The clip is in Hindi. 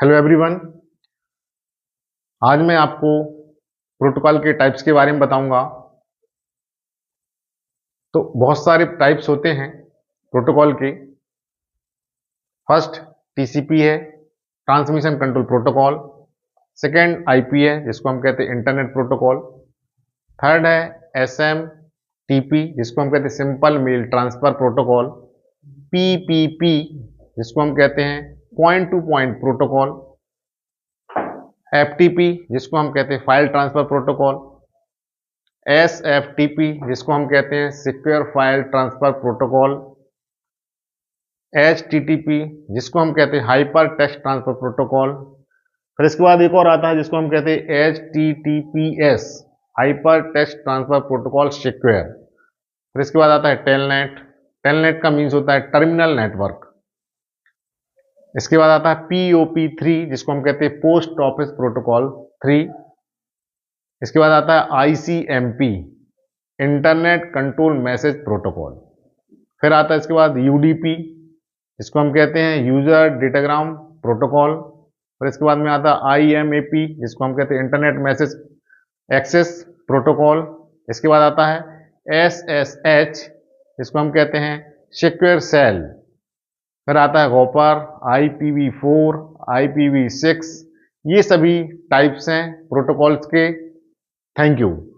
Hello everyone. आज मैं आपको प्रोटोकॉल के टाइप्स के बारे में बताऊंगा। तो बहुत सारे टाइप्स होते हैं प्रोटोकॉल के। फर्स्ट टीसीपी है, transmission control protocol. Second IP है, जिसको हम कहते हैं इंटरनेट प्रोटोकॉल। थर्ड है एसएमटीपी, जिसको हम कहते हैं simple mail transfer protocol. PPP, जिसको हम कहते हैं point to point protocol. FTP, जिसको हम कहते हैं फाइल ट्रांसफर प्रोटोकॉल। एसएफटीपी, जिसको हम कहते हैं secure file transfer protocol. HTTP, जिसको हम कहते हैं हाइपर टेक्स्ट ट्रांसफर प्रोटोकॉल। फिर इसके बाद एक और आता है जिसको हम कहते हैं HTTPS, hyper text transfer protocol secure. फिर इसके बाद आता है टेलनेट। टेलनेट का मीन्स होता है टर्मिनल नेटवर्क। इसके बाद आता है POP3, जिसको हम कहते हैं पोस्ट ऑफिस प्रोटोकॉल 3। इसके बाद आता है ICMP, internet control message protocol. फिर आता है इसके बाद UDP, जिसको हम कहते हैं यूजर डेटाग्राम प्रोटोकॉल। फिर इसके बाद में आता है IMAP, जिसको हम कहते हैं इंटरनेट मैसेज एक्सेस प्रोटोकॉल। इसके बाद आता है SSH, जिसको हम कहते हैं सिक्योर सेल। फिर आता है गॉपर, IPv4, IPv6। ये सभी टाइप्स हैं प्रोटोकॉल्स के। Thank you.